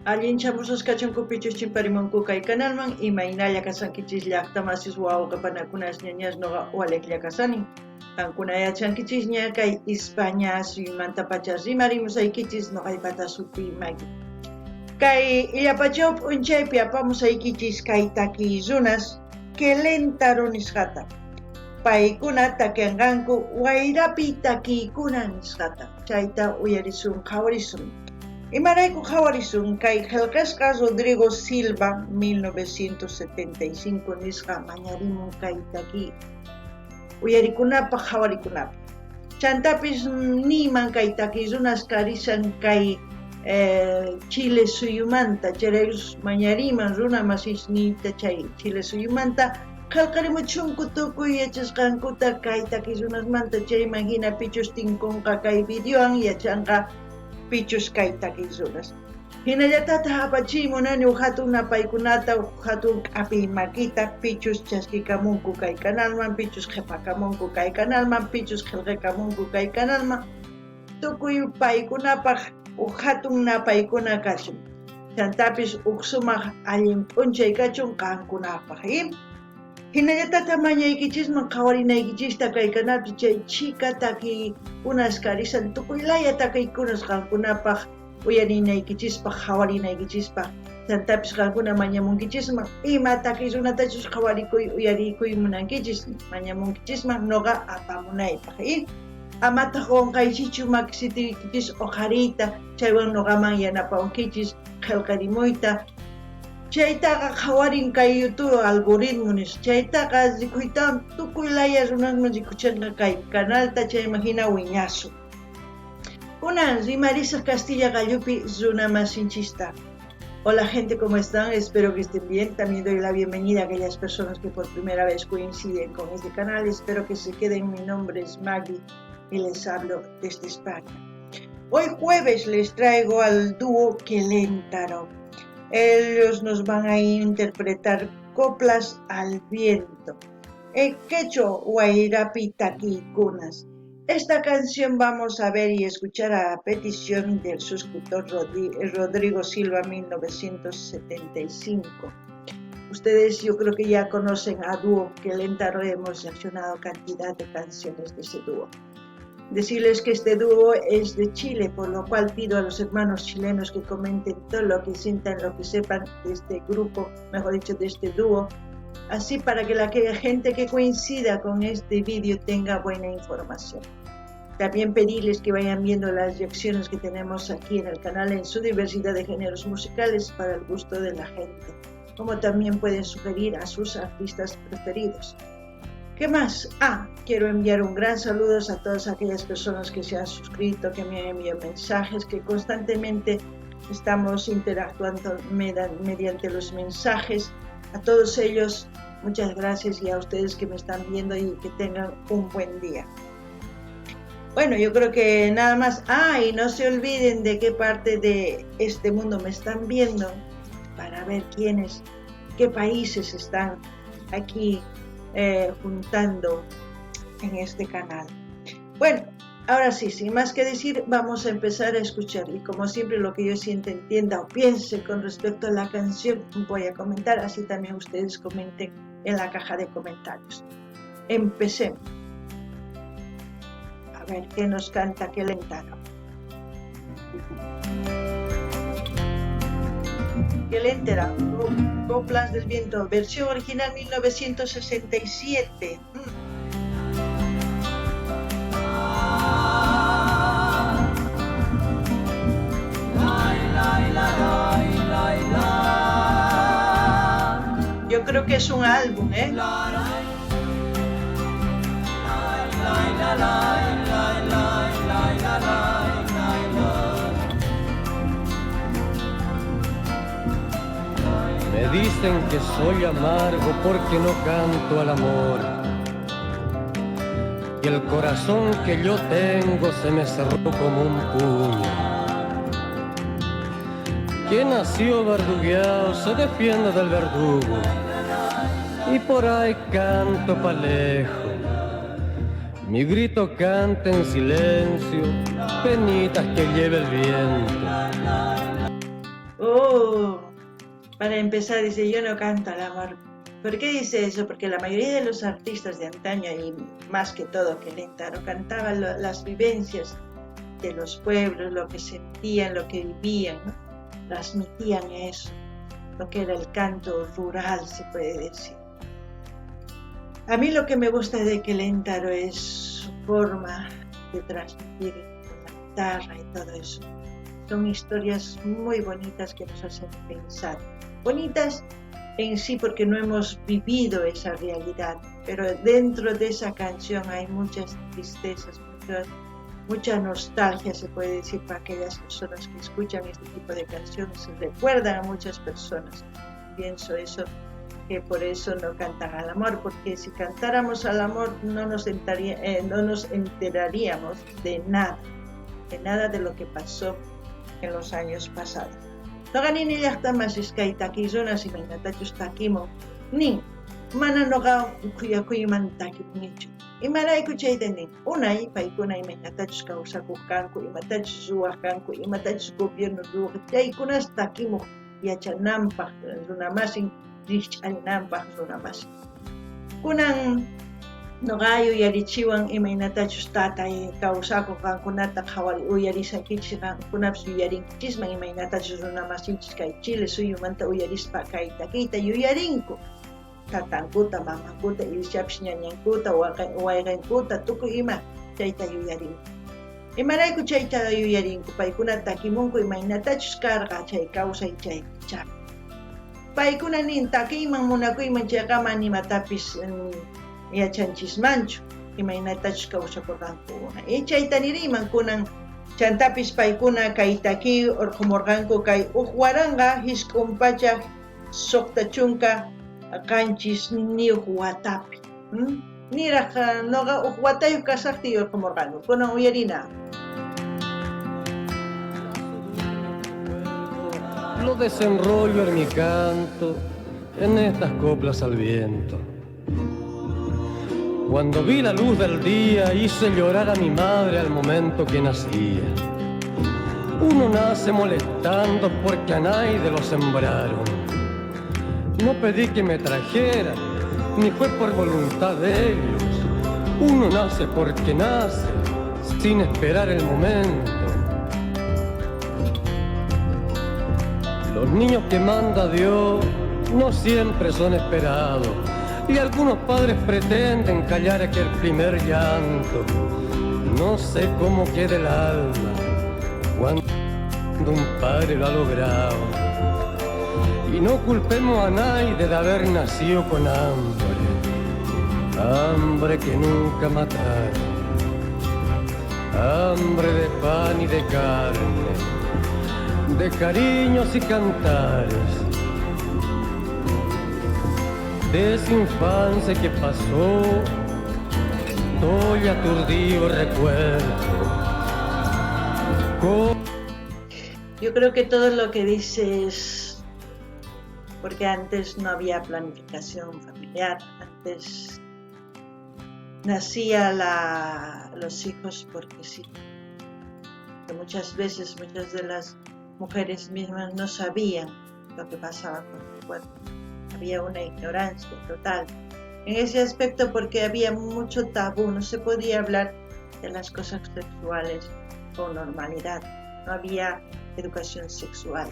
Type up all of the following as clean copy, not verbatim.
Allin chamusqachunku pichus chimparimunku kay kanalman imaynalla kasankichis llaqtamasis wawqipanakunas ñañas noqa waliqlla kasani. Qankuna yachankichis ña kay España suymanta pacha rimarimusaykichis noqaypata supimaki. Kay illapachaw p'unchaypi apamusaykichis kay takiy runas Kelentaro nisqata. Paykuna takianqanku wayrapi takiykuna nisqata. Chayta uyarisun qhawarisun. Imarayku qhawarisun kay qillqisqa Rodrigo Silva 1975 nisqa mañarimun kay takiy uyarikunapaq qhawarikunapaq. Chantapis niman kay takiy runas karisan kay Chile suyumanta chayrayrus mañariman runa masisniyta chay Chile suyumanta qillqarimuchunku tukuy yachasqankuta kay takiy runasmanta chayman hina pichus tinkunqa kay videowan yachanqa pichus kay takiy runas. Hinallatata apachimunani hatun napaykunata hatun q'api makita pichus chaskikamunku kay kanalman, pichus qhipakamunku kay kanalman, pichus qillqikamunku kay kanalman. Tukuy paykunapaq hatun napaykuna kachun. Chantapis sumaq allin p'unchay kachun qankunapaq. Hinallatata mañaykichisman qhawarinaykichista kay kanalpi chay chika takiykunas karisan tukuylaya takiykunas qankunapaq uyarinaykichispaq qhawarinaykichispaq. Chantapis qankuna mañamunkichisman ima takiy runatachus qhawarikuy uyarikuy munankichis mañamunkichisman noqa apamunaypaq. Amata qonqaychichu makisitiykichis uqariyta chaywan noqaman yanapawankichis qillqarimuyta. Chaytaqa qhawarin kay YouTube algoritmo nis. Chaytaqa rikuytawan tukuylaya runasman rikuchanqa kay kanalta chayman hina wiñasun. Kunan rimarisaq Castilla Gallupi runa masinchista. Hola gente, ¿cómo están? Espero que estén bien. También doy la bienvenida a aquellas personas que por primera vez coinciden con este canal. Espero que se queden. Mi nombre es Maggie y les hablo desde España. Hoy jueves les traigo al dúo Kelentaro. Ellos nos van a interpretar coplas al viento. Quecho Wayrapi Takiykunas. Esta canción vamos a ver y escuchar a petición del suscriptor Rodrigo Silva 1975. Ustedes yo creo que ya conocen a dúo Kelentaro, hemos reaccionado cantidad de canciones de ese dúo. Decirles que este dúo es de Chile, por lo cual pido a los hermanos chilenos que comenten todo lo que sientan, lo que sepan de este grupo, mejor dicho, de este dúo, así para que la gente que coincida con este vídeo tenga buena información. También pedirles que vayan viendo las reacciones que tenemos aquí en el canal en su diversidad de géneros musicales para el gusto de la gente, como también pueden sugerir a sus artistas preferidos. ¿Qué más? Quiero enviar un gran saludo a todas aquellas personas que se han suscrito, que me han enviado mensajes, que constantemente estamos interactuando mediante los mensajes. A todos ellos, muchas gracias, y a ustedes que me están viendo y que tengan un buen día. Bueno, yo creo que nada más. Y no se olviden de qué parte de este mundo me están viendo para ver quiénes, qué países están aquí juntando en este canal. Bueno, ahora sí, sin más que decir, vamos a empezar a escuchar, y como siempre lo que yo sienta, entienda o piense con respecto a la canción voy a comentar, así también ustedes comenten en la caja de comentarios. Empecemos. A ver qué nos canta Kelentaro. Kelentaro, Coplas del Viento, versión original 1967. Yo creo que es un álbum, Me dicen que soy amargo porque no canto al amor, y el corazón que yo tengo se me cerró como un puño. Quien nació verdugueado se defiende del verdugo, y por ahí canto pa' lejos. Mi grito canta en silencio, penitas que lleva el viento. Para empezar, dice, yo no canto al amor. ¿Por qué dice eso? Porque la mayoría de los artistas de antaño, y más que todo Kelentaro, cantaban las vivencias de los pueblos, lo que sentían, lo que vivían, ¿no? Transmitían eso, lo que era el canto rural, se puede decir. A mí lo que me gusta de Kelentaro es su forma de transmitir con la guitarra y todo eso. Son historias muy bonitas que nos hacen pensar. Bonitas en sí porque no hemos vivido esa realidad, pero dentro de esa canción hay muchas tristezas, mucha nostalgia, se puede decir, para aquellas personas que escuchan este tipo de canciones, se recuerdan a muchas personas. Pienso eso, que por eso no cantan al amor, porque si cantáramos al amor no nos enteraríamos de nada de lo que pasó en los años pasados. Noqanini llaqtamas iskaytakirunas imaynatachus takimo nin mana noqa kuyakuyman takipunichu. Imarayku chayta nin unay paykuna imaynatachus kawsakuq kanku, imatachus ruwaq kanku, imatachus gobierno ruwaq, chaykunas takimuq yachananpaq runamasin rikch'arinanpaq runamasin. Kunan noqa yuyarichiwan imaynatachus tatay kawsakuq qankunata qhawari uyarisaykichis qankunapas yuyarinkichisman imaynatachus runamasinchis kay Chile suyumanta uyarispa kay takiyta yuyarinku. Tatankuta, mamankuta, irishapish ñañankuta, wayqinkuta, tukuy ima chayta yuyarinku. Imarayku chayta yuyarinku, paykuna takimunku imaynatachus karqa chay kawsay chay kichapi. Paykuna nin takiyman munakuyman chayqa manimatapis yachanchismanchu, imaynatachus kawsakurqankuna. Chayta niriyman kunan chantapis paykuna kay takiy urqumurqanku kay uqwaranqa hisk'unpachak suqta chunka qanchis niyuq watapi. Niraq noqa uqwatayuq kasaqti urqumurqanku, kunan uyarina. Lo desenrollo en mi canto, en estas coplas al viento. Cuando vi la luz del día hice llorar a mi madre al momento que nacía. Uno nace molestando porque a nadie lo sembraron. No pedí que me trajeran, ni fue por voluntad de ellos. Uno nace porque nace, sin esperar el momento. Los niños que manda Dios no siempre son esperados. Y algunos padres pretenden callar aquel primer llanto. No sé cómo queda el alma cuando un padre lo ha logrado. Y no culpemos a nadie de haber nacido con hambre, hambre que nunca mataron, hambre de pan y de carne, de cariños y cantares. De esa infancia que pasó, estoy aturdido recuerdo. Yo creo que todo lo que dices, porque antes no había planificación familiar, antes nacía los hijos porque sí. Que muchas veces, muchas de las mujeres mismas no sabían lo que pasaba con su cuerpo. Había una ignorancia total en ese aspecto porque había mucho tabú, no se podía hablar de las cosas sexuales con normalidad, no había educación sexual,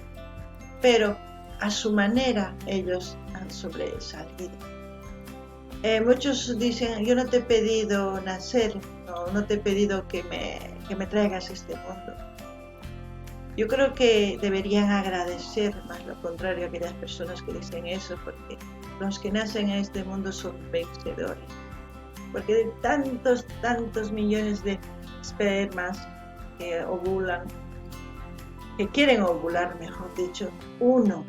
pero a su manera ellos han sobresalido. Muchos dicen, yo no te he pedido nacer, no te he pedido que me traigas a este mundo. Yo creo que deberían agradecer, más lo contrario a aquellas personas que dicen eso, porque los que nacen en este mundo son vencedores. Porque de tantos millones de espermas que ovulan, que quieren ovular, mejor dicho, uno,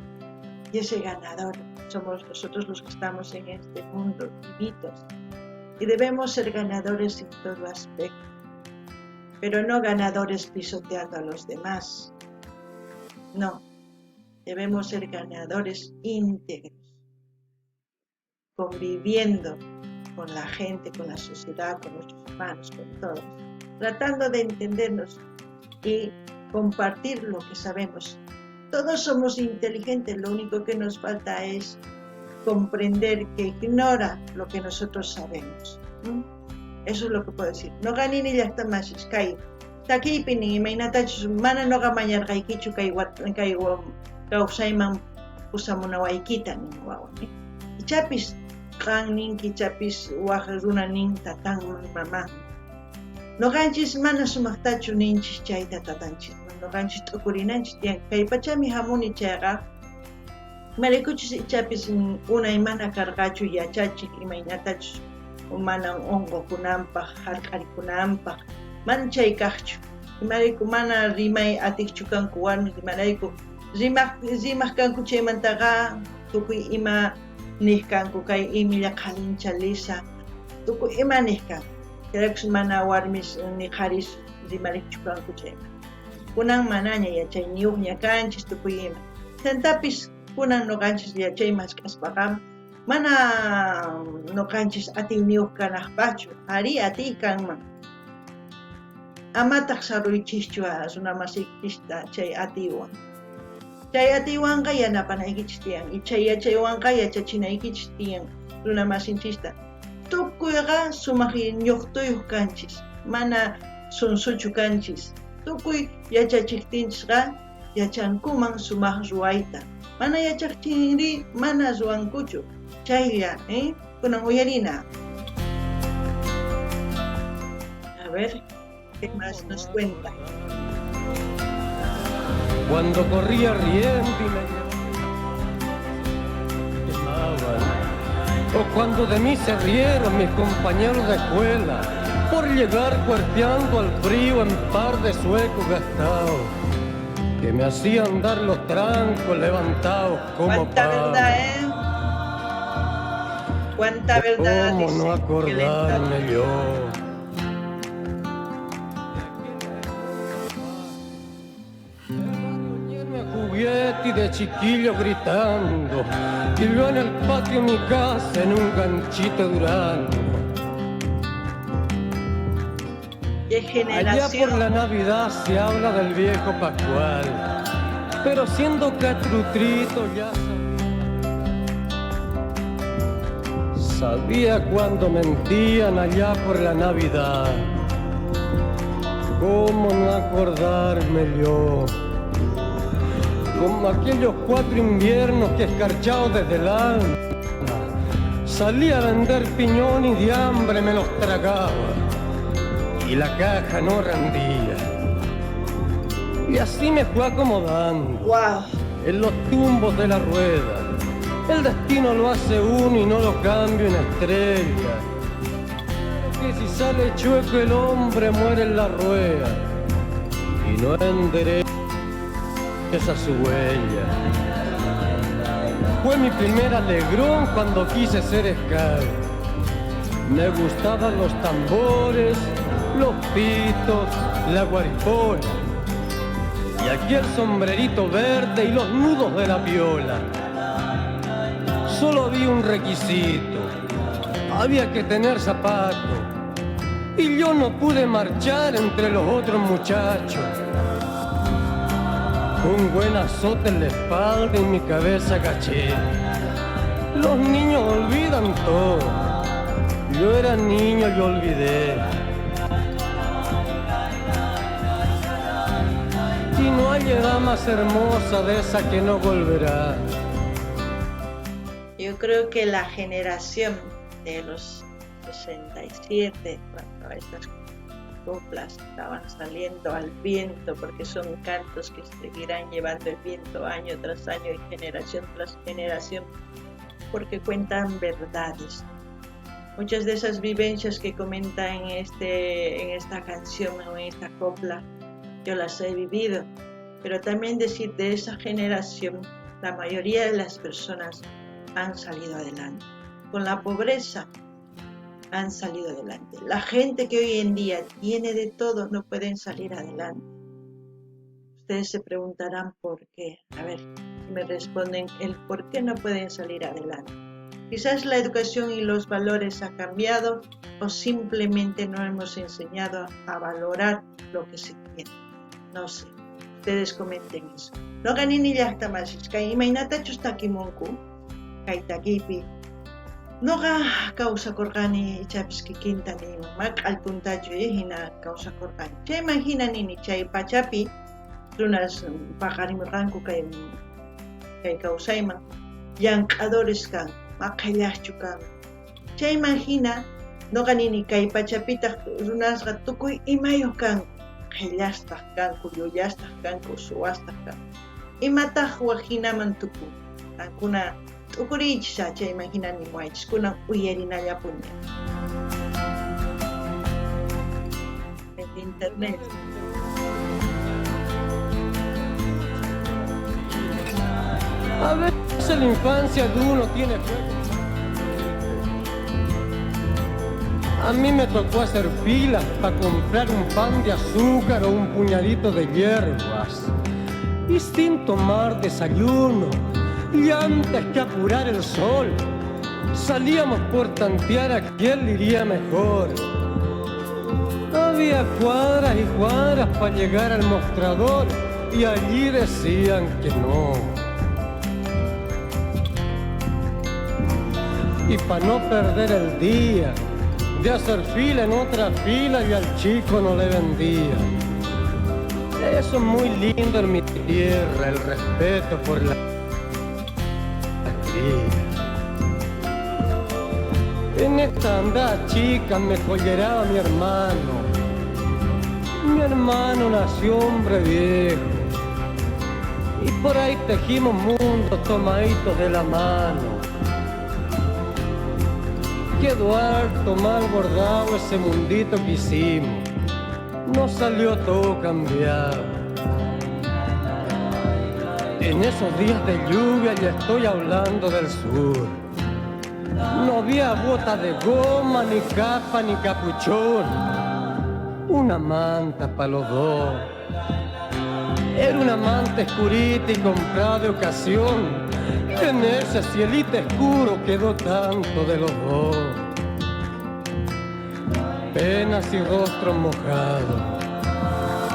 y ese ganador somos nosotros los que estamos en este mundo, vivitos, y debemos ser ganadores en todo aspecto, pero no ganadores pisoteando a los demás. No, debemos ser ganadores íntegros, conviviendo con la gente, con la sociedad, con nuestros hermanos, con todos, tratando de entendernos y compartir lo que sabemos Todos somos inteligentes, lo único que nos falta es comprender que ignora lo que nosotros sabemos. Eso es lo que puedo decir. No ganin y ya está más sky. Taki pini mainata mana no gamañar gaikichu kai kausaiman usamuna waikita ni wawani. Ichapis kan nin kichapis waj runa nin tatang mamá. No ganchis mana sumaktachu ninchis chayta tatanchis. No ganchis tukurinanchis tiyan kay pachami hamuni chayqa. Marikuchis ichapis una imana kargachu yachachik imaynatachus mana ongokunampaq harqarikunanpaq mana chaykaqchu imarayku mana rimay atiqchu kanku warmi imarayku rimaq kanku chaymantaqa tukuy ima niq kanku kay imilla qalincha lisa tukuy ima niq kanku chayrakus mana warmis ni qaris rimarikchu kanku chayman kunan manaña yachayniyuqña kanchis tukuy ima chantapis kunan nuqanchis yachaymas k'aspaqa mana nuqanchis atiyniyuq kanaqpachu ari atiy kanman amataq saruychischu runamasiykista chay atiywanqa yanapanaykichis tiyan y chay yachaywanqa yachachinaykichis tiyan runamasinchista tukuyqa sumaq ñuqtuyuq kanchis mana sunsuchu kanchis tukuy yachachiktinchisqa yachankuman sumaq ruwayta mana yachaqchinri mana ruwankuchu chaylla kunan uyarina. A ver, ¿qué más nos cuenta? Cuando corría riendo y me llamaban, o cuando de mí se rieron mis compañeros de escuela por llegar cuerpeando al frío en par de suecos gastados que me hacían dar los trancos levantados como cuánta verdad, cuánta verdad. ¿Cómo no acordarme yo? Y de chiquillo gritando y yo en el patio de mi casa en un ganchito durando. ¿Qué generación? Allá por la Navidad se habla del viejo Pascual, pero siendo catrutrito ya sabía cuando mentían allá por la Navidad. ¿Cómo no acordarme yo? Como aquellos 4 inviernos que escarchados desde el alma salí a vender piñón y de hambre me los tragaba y la caja no rendía y así me fue acomodando en los tumbos de la rueda. El destino lo hace uno y no lo cambio en estrella, que si sale chueco el hombre muere en la rueda y no endereza esa su huella. Fue mi primer alegrón cuando quise ser esclavo. Me gustaban los tambores, los pitos, la guaripola y aquel sombrerito verde y los nudos de la viola. Solo había un requisito, había que tener zapatos y yo no pude marchar entre los otros muchachos. Un buen azote en la espalda y mi cabeza caché. Los niños olvidan todo. Yo era niño y olvidé. Y no hay edad más hermosa de esa que no volverá. Yo creo que la generación de los 67, cuando estas coplas estaban saliendo al viento, porque son cantos que seguirán llevando el viento año tras año y generación tras generación, porque cuentan verdades. Muchas de esas vivencias que comenta en esta canción o en esta copla, yo las he vivido, pero también decir de esa generación, la mayoría de las personas han salido adelante. Con la pobreza han salido adelante. La gente que hoy en día tiene de todo no pueden salir adelante. Ustedes se preguntarán por qué. A ver, me responden el por qué no pueden salir adelante. Quizás la educación y los valores han cambiado o simplemente no hemos enseñado a valorar lo que se tiene. No sé. ustedes comenten eso. Noqa nini llaqtamasish kay imaynatachus takimunku kay takipi. Noqa kawsakurqani ichapis kikinta niyman mak'allpuntachu hina kawsakurqani. Chayman hina nini chay pachapi runas paqarimurqanku kay kawsayman llank'adores kan, maqayllaqchu kan. Chayman hina noqa nini kay pachapitaq runasqa tukuy imayuq kanku. Qhillastaq kanku, llullastaj kanku, suwastaq kanku. Imataq waqhinaman tuku. Qankuna t'ukuriychis chayman hina nimuaychis kunan uyarinallapuña. En internet. A veces la infancia de uno tiene juegos. A mí me tocó hacer filas para comprar un pan de azúcar o un puñadito de hierbas. Y sin tomar desayuno, y antes que apurar el sol, salíamos por tantear a quién le iría mejor. Había cuadras y cuadras para llegar al mostrador, y allí decían que no. Y para no perder el día de hacer fila en otra fila, y al chico no le vendía. Eso es muy lindo en mi tierra, el respeto por la cría. En esta andada chica me colleraba mi hermano. Mi hermano nació hombre viejo, y por ahí tejimos mundos tomaditos de la mano. Quedó harto mal bordado ese mundito que hicimos, no salió todo cambiado. En esos días de lluvia, ya estoy hablando del sur, no había bota de goma, ni capa, ni capuchón, una manta para los dos. Era una manta escurita y comprada de ocasión. En ese cielito oscuro quedó tanto de los dos. Penas y rostros mojados,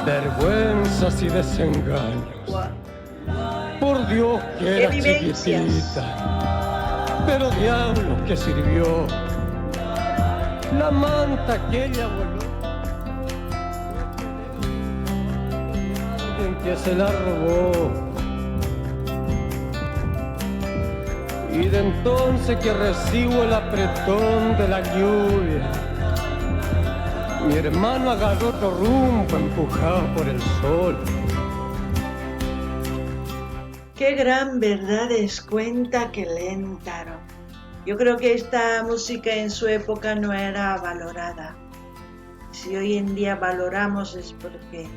vergüenzas y desengaños. Por Dios que era chiquitita, pero diablos que sirvió. La manta que ella voló, alguien que se la robó. Y de entonces que recibo el apretón de la lluvia, mi hermano agarró otro rumbo empujado por el sol. Qué gran verdades cuenta Keléntaro. Yo creo que esta música en su época no era valorada. Si hoy en día valoramos es porque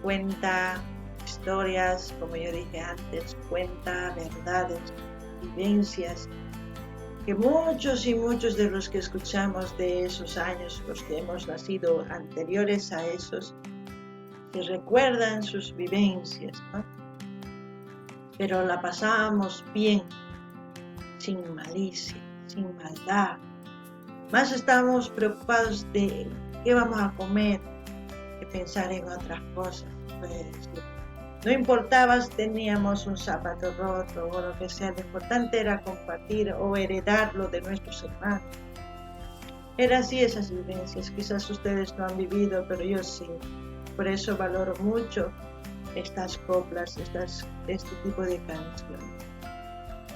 cuenta historias, como yo dije antes, cuenta verdades, vivencias, que muchos y muchos de los que escuchamos de esos años, los que hemos nacido anteriores a esos, se recuerdan sus vivencias, ¿no? Pero la pasábamos bien, sin malicia, sin maldad. Más estábamos preocupados de qué vamos a comer que pensar en otras cosas. Pues, no importaba si teníamos un zapato roto o lo que sea, lo importante era compartir o heredarlo de nuestros hermanos. Eran así esas vivencias, quizás ustedes no han vivido, pero yo sí. Por eso valoro mucho estas coplas, este tipo de canciones.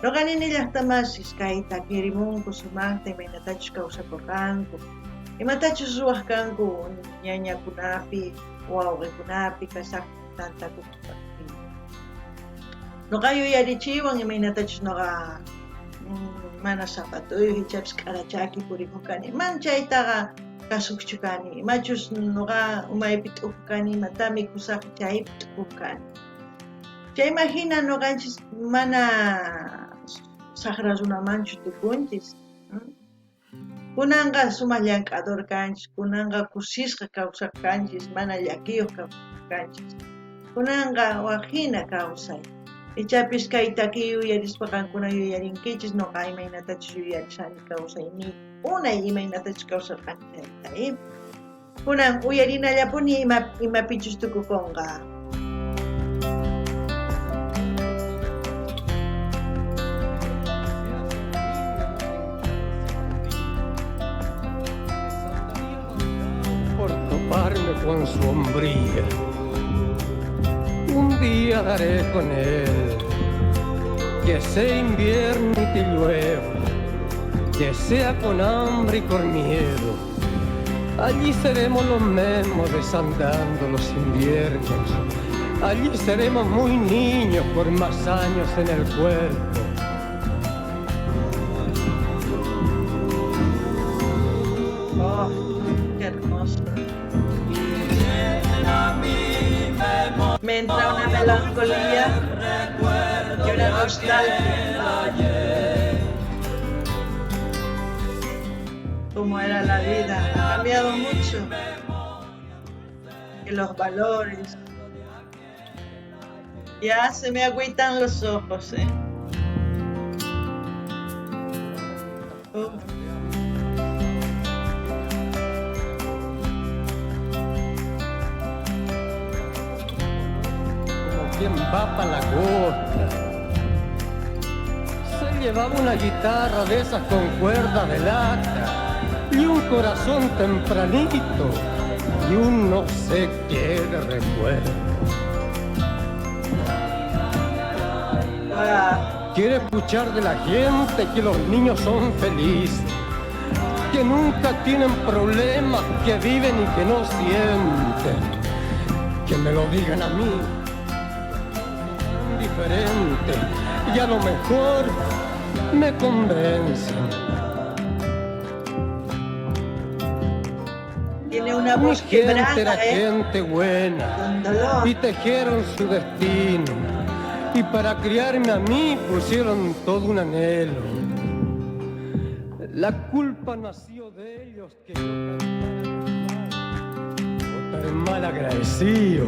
Noqanini llaqtamasis kay takirimunku sumaqta imaynatachus kawsakurqanku, imatachus ruwaq kanku ñañakunapi, wawqikunapi, kasaqtantakunapi. Noqa yuyarichiwan imaynatachus noqa mana zapatuyuq ichapis k'arachaki purikuq kani, man chaytaqa kasuqchu kani, imachus noqa umaypi t'ukuq kani, imata mikusaqqa chaypi t'ukuq kani. Chayman hina noqanchis mana saqra runamanchu tukunchis. Kunanqa sumaq llank'ador kanchis, kunanqa kusisqa kawsaq kanchis, mana llakiyuq kawsaq kanchis. Kunanqa waqhina kawsay. Ichapis kay takiy yuyarispa qankuna yuyarinkichis noqa imaynatachus yuyarishani kawsayni unay imaynatachus kawsarqanchayta. Kunan uyarinallapuni imapichus tukukunqa. con su hombría. Un día daré con él, que sea invierno y que llueva, que sea con hambre y con miedo. Allí seremos los mismos desandando los inviernos. Allí seremos muy niños por más años en el cuerpo. Oh, qué hermoso. Me entra una melancolía y una nostalgia. Cómo era la vida, ha cambiado mucho. Y los valores. Ya se me agüitan los ojos, Quien va para la costa. Se llevaba una guitarra de esas con cuerda de lata y un corazón tempranito y un no sé qué de recuerdo. Quiere escuchar de la gente que los niños son felices, que nunca tienen problemas, que viven y que no sienten. Que me lo digan a mí. Diferente y a lo mejor me convencen. Tiene una voz quebrada, era gente buena y tejieron su destino, y para criarme a mí pusieron todo un anhelo. La culpa nació de ellos, que yo cantara por mal agradecido.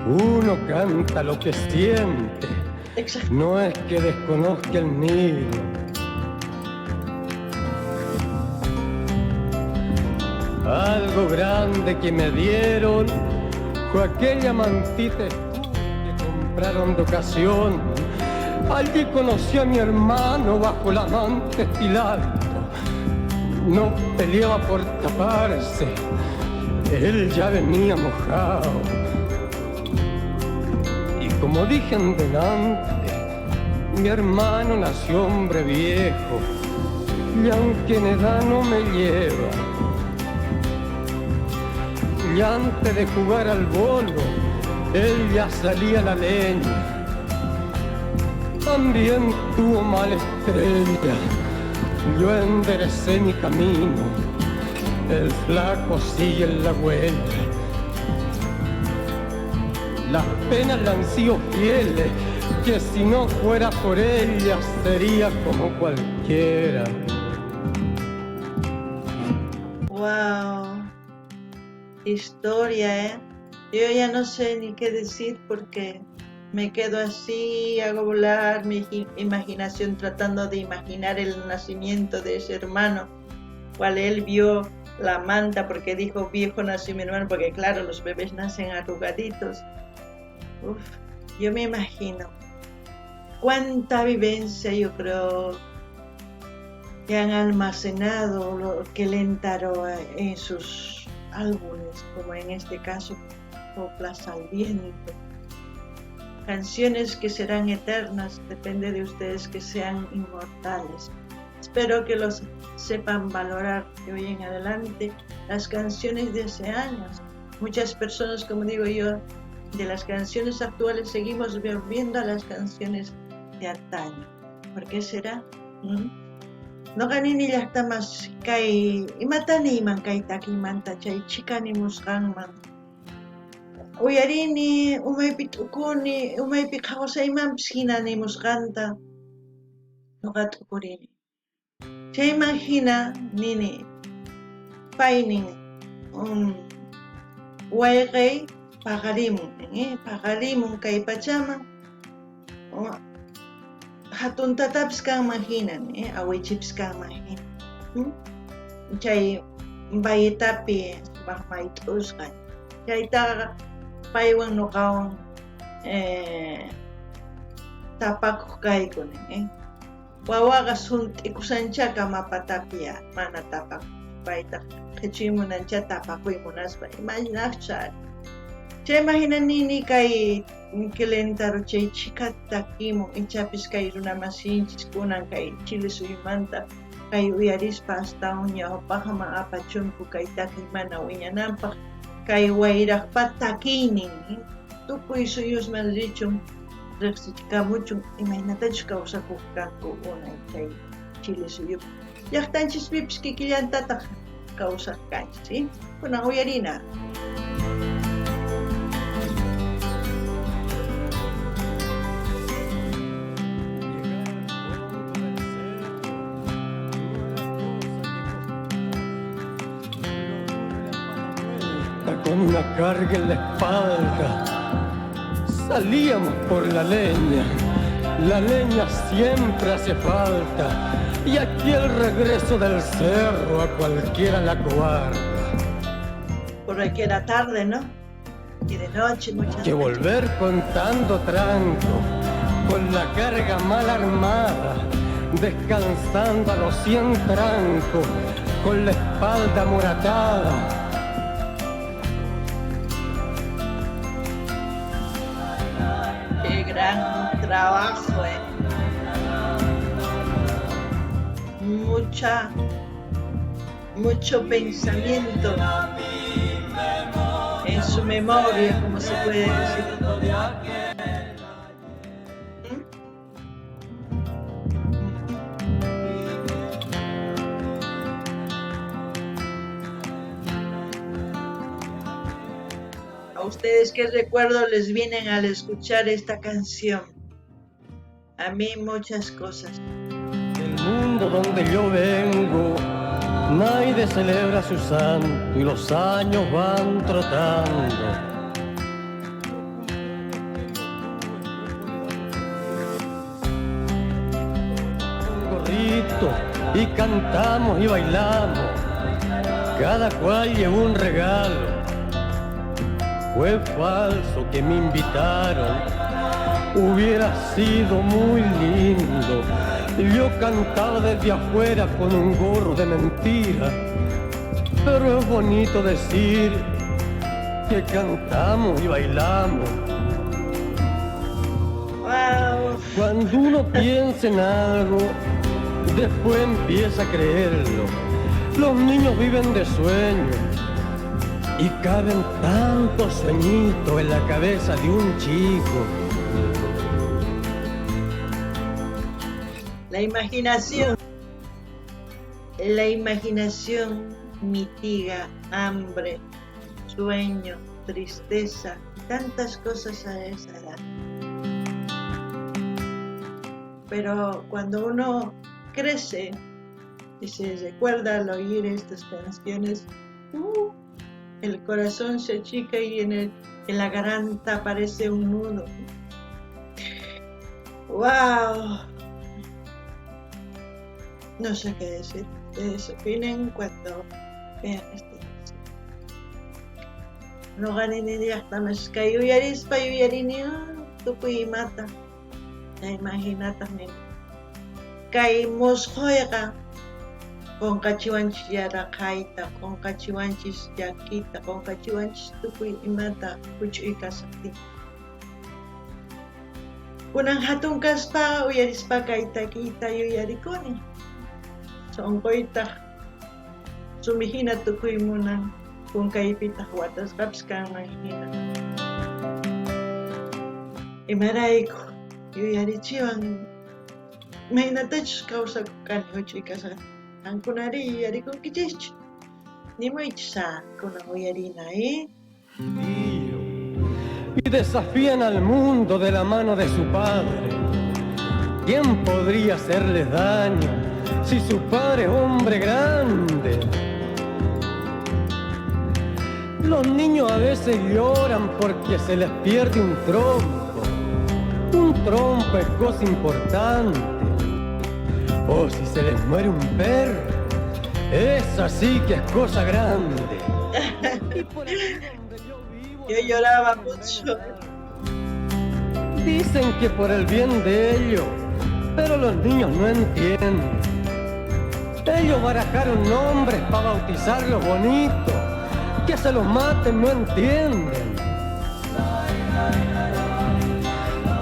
Uno canta lo que siente. Exacto. No es que desconozca el nido. Algo grande que me dieron fue aquella mantita que compraron de ocasión. Allí conocí a mi hermano bajo la manta estilando. No peleaba por taparse, él ya venía mojado. Como dije en delante, mi hermano nació hombre viejo, y aunque en edad no me lleva, y antes de jugar al bolo, él ya salía a la leña. También tuvo mala estrella, yo enderecé mi camino, el flaco sigue en la huella. Las penas le han sido fieles, que si no fuera por ellas sería como cualquiera. Wow, historia, Yo ya no sé ni qué decir porque me quedo así, hago volar mi imaginación tratando de imaginar el nacimiento de ese hermano, cual él vio la manta porque dijo viejo nació mi hermano, porque claro, los bebés nacen arrugaditos. Yo me imagino cuánta vivencia yo creo que han almacenado lo que le entró en sus álbumes, como en este caso Coplas al Viento, canciones que serán eternas, depende de ustedes que sean inmortales. Espero que los sepan valorar de hoy en adelante las canciones de hace años. Muchas personas, como digo yo, de las canciones actuales seguimos volviendo a las canciones de antaño. ¿Por qué será? No ganini llaqta más kay imatani iman kay takimanta chay chikani musqanman. Uyarini umaypi t'ukuni umaypi qhawasaymanpis hinani musqanta nuqa t'ukurini. Chayman hina nini paynin wayqay paqarimun kay pachaman hatuntatapis kanman hinan awichipis kanman hinan chay bayitapi sumaqmay t'usqay chaytaqa paywan nuqawan tapakuq kaykuni wawaqa sunt'ikusanchaka mapatapi mana tapakuq paita qhichiymunanchata apakuymunaspa imaynaqcha. Chaymahinanini kay Quilentaro chay chikata takimun ichapis kay runamasinchis kunan kay Chile suyumanta kay uyarispa astawan ñawpaqman apachunku kay taki mana wiñananpaq kay wayraqpa takiynin tukuy suyusman richun riqsichikamuchun imaynatachus kawsakuq kanku unay chay Chile suyupi llaqtanchispipis kikillantataq kawsaq kanchis kunan uyarina. Con una carga en la espalda salíamos por la leña siempre hace falta y aquí el regreso del cerro a cualquiera la coarda. Por aquí era tarde, ¿no? Y de noche muchas que volver contando tranco con la carga mal armada descansando a los 100 trancos con la espalda moratada. Gran trabajo, mucho pensamiento en su memoria, como se puede decir. ¿A ustedes qué recuerdos les vienen al escuchar esta canción? A mí muchas cosas. El mundo donde yo vengo, nadie celebra su santo y los años van trotando. Un gorrito y cantamos y bailamos, cada cual llevó un regalo. Fue falso que me invitaron, hubiera sido muy lindo yo cantar desde afuera con un gorro de mentira, pero es bonito decir que cantamos y bailamos. Wow. Cuando uno piensa en algo, después empieza a creerlo. Los niños viven de sueños y caben tantos sueñitos en la cabeza de un chico. La imaginación mitiga hambre, sueño, tristeza, tantas cosas a esa edad. Pero cuando uno crece y se recuerda al oír estas canciones, el corazón se achica y en la garganta aparece un nudo. ¡Wow! No sé qué decir. Ustedes opinen cuando vean esta canción. No ganen ideas, más que yuyarispa yuyarini, tukuy mata. Imagínate, kay mosjoyga con cachiwanchis yaraqayta, con cachiwanchis yakita, con cachiwanchis tukuy imata huch'uy kasaqtin. Kunan hatun kaspa uyarispa kay takiyta yuyarikuni. Sonqoytaq sumihina tukuymunan kun kaypitaq watasqapas kanman hina. Imarayku yuyarichiwan maynatachus kawsaku kani huch'uy kasaqtin. Ankunari yuyarikunkichikchu nimuychisa kunan uyarina, Y desafían al mundo de la mano de su padre. ¿Quién podría hacerles daño si su padre es hombre grande? Los niños a veces lloran porque se les pierde un trompo. Un trompo es cosa importante. O si se les muere un perro, esa sí que es cosa grande. Y por aquí donde yo vivo, yo lloraba mucho. Dicen que por el bien de ellos, pero los niños no entienden. Ellos barajaron nombres para bautizarlos bonitos. Que se los maten, no entienden.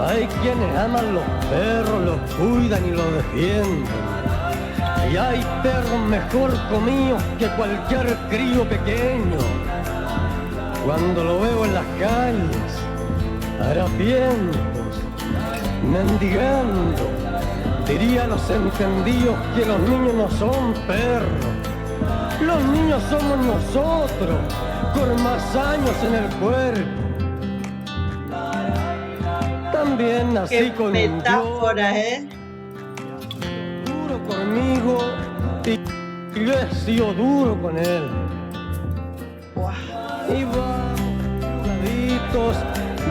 Hay quienes aman los perros, los cuidan y los defienden. Y hay perros mejor comidos que cualquier crío pequeño. Cuando lo veo en las calles, harapientos, mendigando, diría a los entendidos que los niños no son perros. Los niños somos nosotros, con más años en el cuerpo. También nací Qué con metáfora, duro conmigo y yo he sido duro con él. Wow. Y vamos, jugaditos,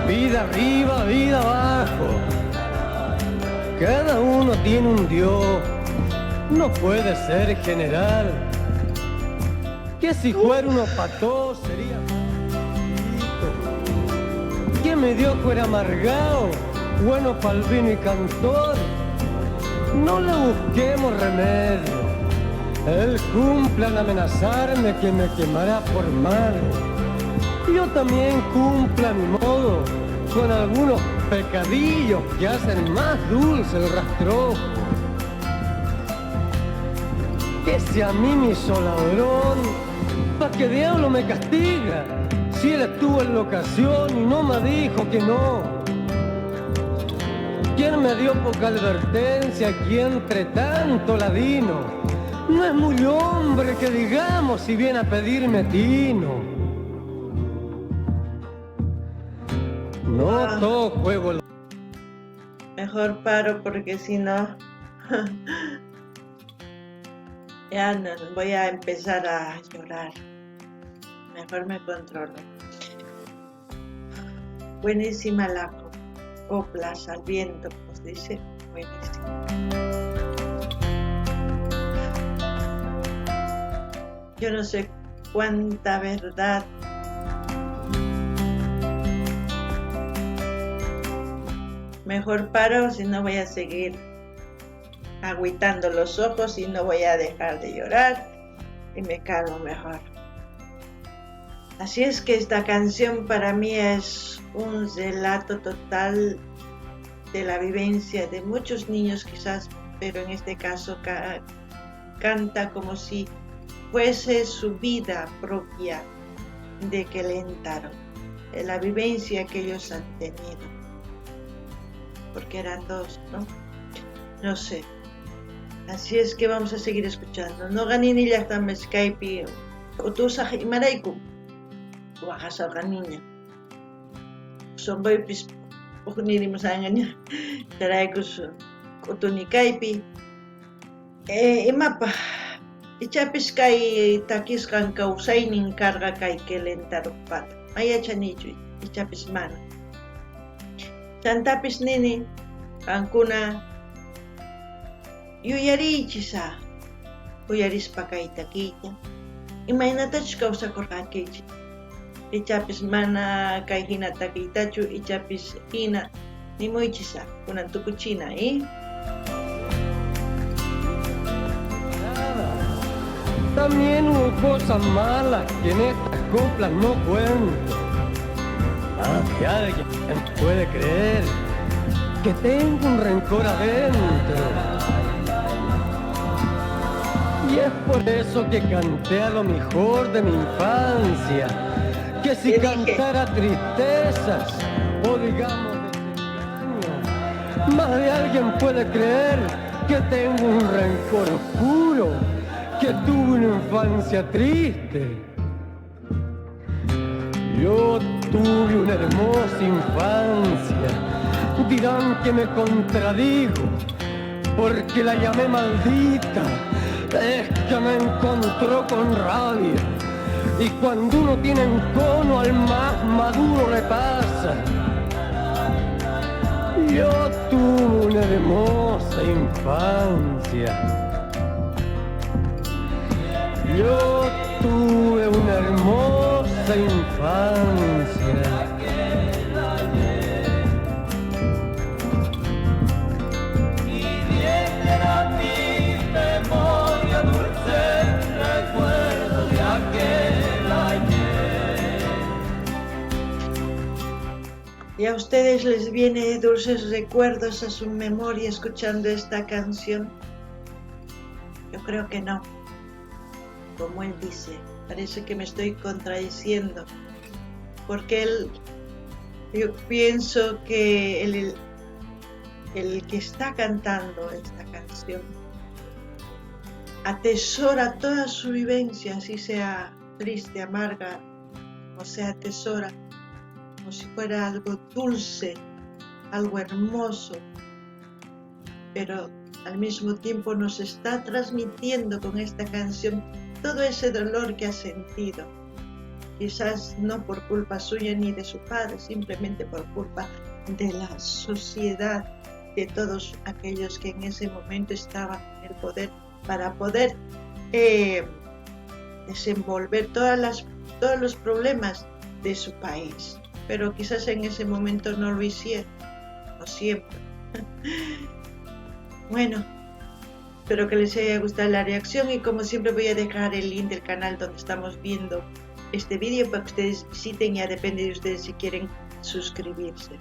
vida arriba, vida abajo. Cada uno tiene un Dios, no puede ser general. Que si fuera uno pató sería maldito. Que mi Dios fuera amargado, bueno pa'l vino y cantor. No le busquemos remedio. Él cumple al amenazarme que me quemará por malo. Yo también cumplo a mi modo con algunos pecadillos que hacen más dulce el rastrojo. Que si a mí me hizo ladrón, ¿pa' qué diablo me castiga? Si él estuvo en la ocasión y no me dijo que no. ¿Quién me dio poca advertencia aquí entre tanto ladino? No es muy hombre que digamos si viene a pedirme tino. No todo juego. Mejor paro porque si no ya no voy a empezar a llorar. Mejor me controlo. Buenísima la coplas al viento, pues dice. Buenísima. Yo no sé cuánta verdad mejor paro, si no voy a seguir agüitando los ojos y no voy a dejar de llorar y me calmo mejor. Así es que esta canción para mí es un relato total de la vivencia de muchos niños quizás, pero en este caso canta como si fuese su vida propia de que le entraron, de la vivencia que ellos han tenido, porque eran dos, ¿no? No sé. Así es que vamos a seguir escuchando. No ganini ya está Skype o tú y maraiku bajas a niña. Son voy pis ni musangaña. Taraikus o tú ni kaipi. Mapa. Ichapis kay takis kan kausainin carga kay kelentarupat. Maya chanichu ichapis mana. Chantapis nini kankuna yuyarichisa uyarispa kay takita. Imaynatach kawsakurqankichis. Ichapis mana kay hina takitachu ichapis hina nimuychisa kunan tukuchina, También hubo cosas malas que en estas coplas no cuento. Que alguien puede creer que tengo un rencor adentro. Y es por eso que canté a lo mejor de mi infancia. Que si cantara tristezas o digamos desengaño, más de alguien puede creer que tengo un rencor oscuro, que tuve una infancia triste. Yo tuve una hermosa infancia. Dirán que me contradigo porque la llamé maldita. Es que me encontró con rabia. Y cuando uno tiene encono al más maduro le pasa. Yo tuve una hermosa infancia. Yo tuve una hermosa infancia. Y viene a mi memoria dulce. ¿Y a ustedes les viene dulces recuerdos a su memoria escuchando esta canción? Yo creo que no. Como él dice, parece que me estoy contradiciendo, porque yo pienso que el que está cantando esta canción atesora toda su vivencia, así sea triste, amarga, o sea, atesora como si fuera algo dulce, algo hermoso, pero al mismo tiempo nos está transmitiendo con esta canción todo ese dolor que ha sentido, quizás no por culpa suya ni de su padre, simplemente por culpa de la sociedad, de todos aquellos que en ese momento estaban en el poder para poder desenvolver todos los problemas de su país, pero quizás en ese momento no lo hicieron, no siempre. Bueno, espero que les haya gustado la reacción y como siempre voy a dejar el link del canal donde estamos viendo este vídeo para que ustedes visiten, ya depende de ustedes si quieren suscribirse.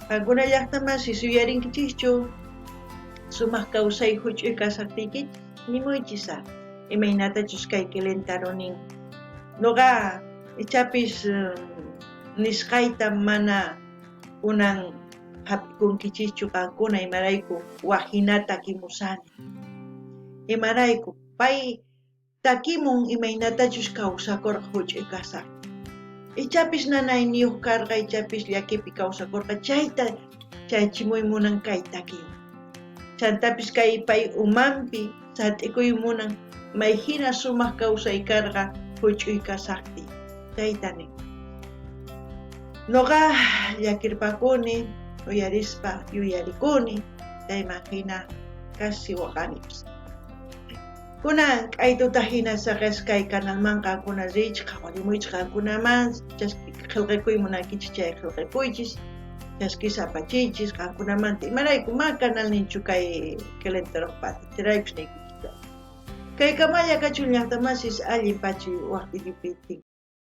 Alguna llacta más si suyarin kichichu sumas causa y huchu kasaktikit ni moichisa imainata chuskay kilentaronin noga ichapis nisqayta mana kunan hapikun kichichu kankuna imarayku wajinata kimusani imarayku pay takimun imaynatachus kawsakurqa huch'uy kasaq ichapis nanayniyuq karqa ichapis llakipi kawsakurqa chayta chaychimuy munan kay takiwan chantapis kay pay umanpi sat'ikuy munan mayhina sumaq kawsay karqa huch'uy kasaqti chaytani noqa llakirpakuni uyarispa yuyarikuni chaymahina kasi waqanipis kunan k'aytuta hina saqasqay kanalmanqa kuna rich qhawarimuychis qankunaman qillqikuy munankichis chay qillqikuychis chaskisa apachichis qankunamanta imarayku ma kanalninchu kay Kelentarokpata chiraypis ninkichis kay kamalla kachun llaqtamasis allin pachi waqtiyupi